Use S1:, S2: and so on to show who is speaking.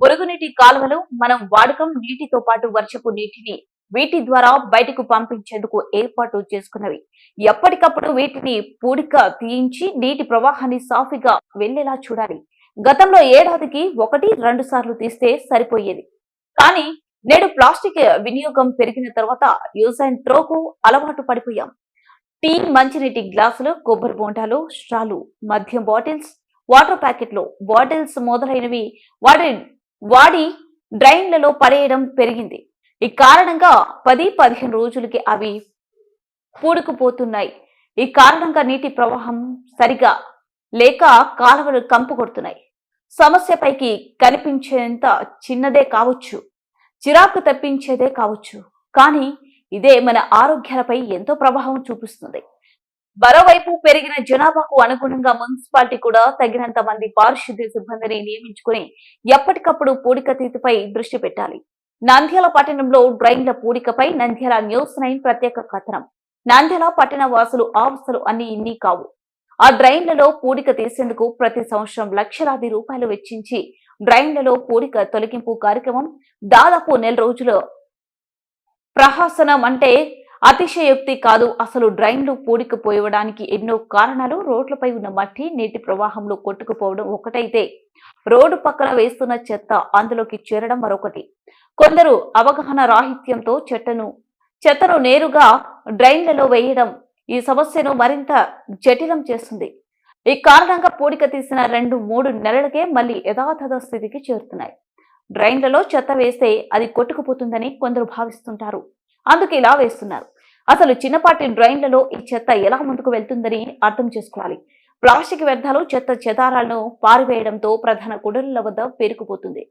S1: మురుగునీటి కాలువలు మనం వాడకం నీటితో పాటు వర్షపు నీటిని వీటి ద్వారా బయటకు పంపించేందుకు ఏర్పాటు చేసుకున్నవి. ఎప్పటికప్పుడు వీటిని పూడిక తీయించి నీటి ప్రవాహాన్ని సాఫీగా వెళ్లేలా చూడాలి. గతంలో ఏడాదికి 1-2 సార్లు తీస్తే సరిపోయేది. కానీ నేడు ప్లాస్టిక్ వినియోగం పెరిగిన తర్వాత యూజ్ అండ్ త్రోకు అలవాటు పడిపోయాం. టీ, మంచినీటి గ్లాసులు, కొబ్బరి బోండాలు, స్ట్రాలు, మద్యం బాటిల్స్, వాటర్ ప్యాకెట్లు, బాటిల్స్ మొదలైనవి వాడి డ్రైన్లలో పడేయడం పెరిగింది. ఈ కారణంగా 10-15 రోజులకి అవి పూడుకుపోతున్నాయి. ఈ కారణంగా నీటి ప్రవాహం సరిగా లేక కాలువలు కంపు కొడుతున్నాయి. సమస్య పైకి కనిపించేంత చిన్నదే కావచ్చు, చిరాకు తెప్పించేదే కావచ్చు, కానీ ఇదే మన ఆరోగ్యాలపై ఎంతో ప్రభావం చూపిస్తుంది. మరోవైపు పెరిగిన జనాభాకు అనుగుణంగా మున్సిపాలిటీ కూడా తగినంత మంది పారిశుద్ధ్య సిబ్బందిని నియమించుకుని ఎప్పటికప్పుడు పూడికతీతపై దృష్టి పెట్టాలి. నంద్యాల పట్టణంలో డ్రైన్ల పూడికపై నంద్యాల న్యూస్9 ప్రత్యేక కథనం. నంద్యాల పట్టణ వాసులు ఆవస్థలు అన్ని ఇన్ని కావు. ఆ డ్రైన్లలో పూడిక తీసేందుకు ప్రతి సంవత్సరం లక్షలాది రూపాయలు వెచ్చించి డ్రైన్లలో పూడిక తొలగింపు కార్యక్రమం దాదాపు 1 రోజుల ప్రహసనం అంటే అతిశయోక్తి కాదు. అసలు డ్రైన్లు పూడికపోయడానికి ఎన్నో కారణాలు. రోడ్లపై ఉన్న మట్టి నీటి ప్రవాహంలో కొట్టుకుపోవడం ఒకటైతే, రోడ్డు పక్కన వేస్తున్న చెత్త అందులోకి చేరడం మరొకటి. కొందరు అవగాహన రాహిత్యంతో చెత్తను నేరుగా డ్రైన్లలో వేయడం ఈ సమస్యను మరింత జటిలం చేస్తుంది. ఈ కారణంగా పూడిక తీసిన 2-3 నెలలకే మళ్లీ యథాతథ స్థితికి చేరుతున్నాయి. డ్రైన్లలో చెత్త వేస్తే అది కొట్టుకుపోతుందని కొందరు భావిస్తుంటారు, అందుకు ఇలా వేస్తున్నారు. అసలు చిన్నపాటి డ్రైన్లలో ఈ చెత్త ఎలా ముందుకు వెళ్తుందని అర్థం చేసుకోవాలి. ప్లాస్టిక్ వ్యర్థాలు, చెత్త చెదారాలను పారివేయడంతో ప్రధాన కూడళ్ల వద్ద పేరుకుపోతుంది.